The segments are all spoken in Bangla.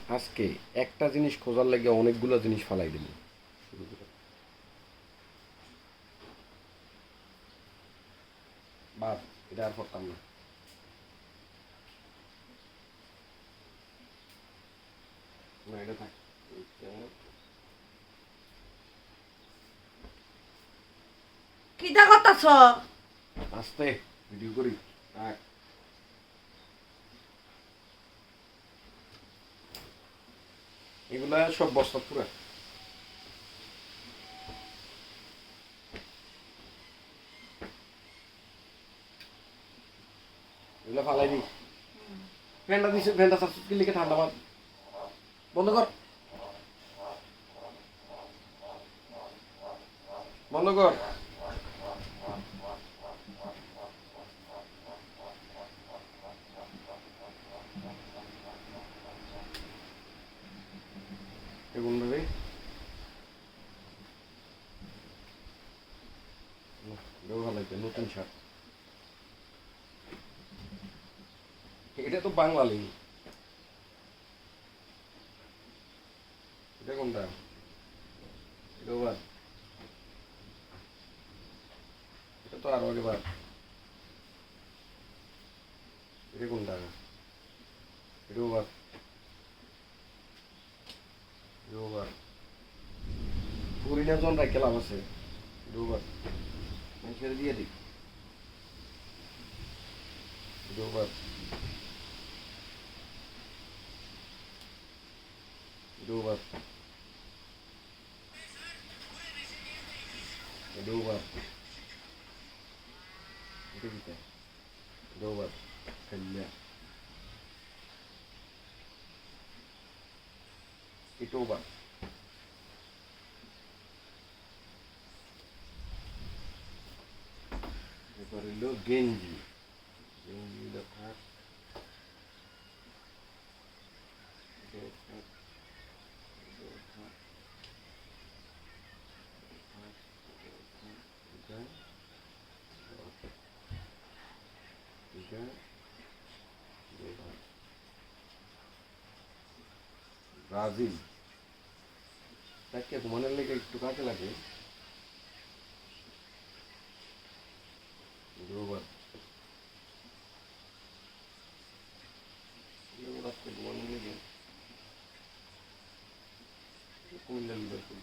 আজকে একটা জিনিস খোঁজার লাগে অনেকগুলো জিনিস ফালাই দিল। বাদ, এটা আর করতাম না। না, এটা থাক। কিটা করতাছ? আস্তে ভিডিও করি। থাক। এগুলা সব বস্তা পুরা। এগুলা ফালাই দি। ফ্যানটা দিছে, ফ্যানটা চাচ্ছ কি লিখে ঠান্ডা বাদ। বন্ধ কর, বন্ধ কর। এগুলো রে, এটাও ভালো লাগবে, নতুন শার্ট। এটা তো বাঙালি। এটা কোনটা? এটাও বাদ। এটা তো আরো আগে বাদ। এটা কোনটা? এটাও বাদ। এটাও বাদ। হরিণার জন রাখে লাভ আছে। এটাও বাদ। আমি ছেড়ে দিয়ে দিই। এটাও বাদ। এটাও বাদ। এটাও বাদ। এটা দিতে। এটাও বাদ। ফেললে। এটাও বাদ। এবার হইলো গেঞ্জি। গেঞ্জিটা থাক। এটাও থাক। এটাও থাক। থাক। এটাও থাক। এটা। এটা। এটাও বাদ। ব্রাজিল। তাকে ঘুমানোর লেগে একটু কাজে লাগে। এটাও বাদ। এটাও রাত্রে ঘুমানোর লেগে কুমিল্লা লিভারপুল।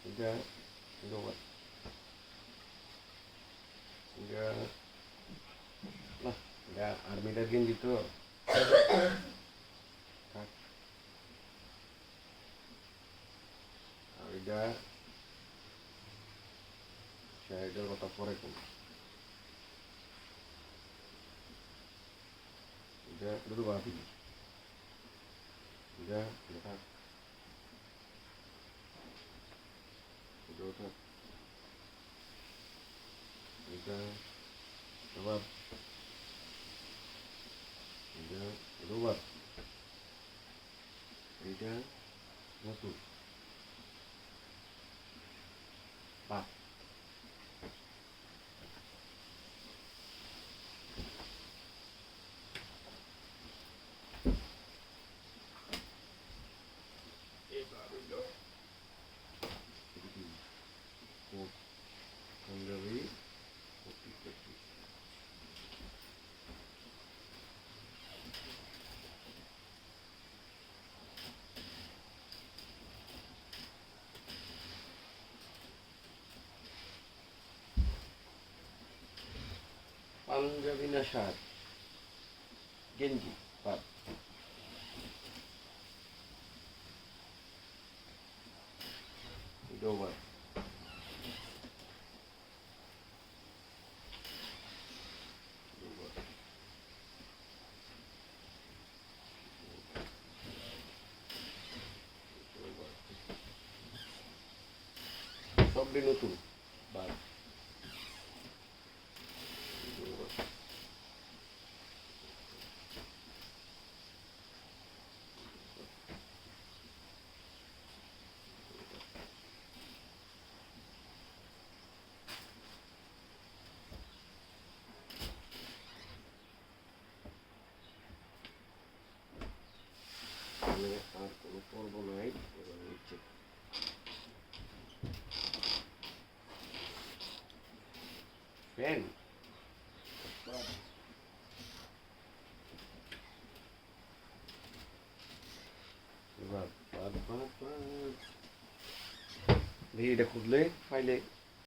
এটা। এটাও বাদ। এটা। না, এটা আর্মিটার গেঞ্জি তো। থাক। আর এটা শাড়িটার কথা পরে কোন। এটা দুটো বাদ। এটা। এটা থাক। এটাও থাক। এটা আবার। এটা। এটাও বাদ। এইটা নতুন। বাদ। এবার হইল কোট, পাঞ্জাবি, কোটি কোটি। পাঞ্জাবি না শার্ট? গেঞ্জি বাদ। এটাও বাদ। এটাও বাদ। এটাও বাদ। সবটি নতুন। বাদ। এটাও বাদ। করবো না এই এবার হচ্ছে ফ্যান এবার দেখি এটা খুললে পাইলে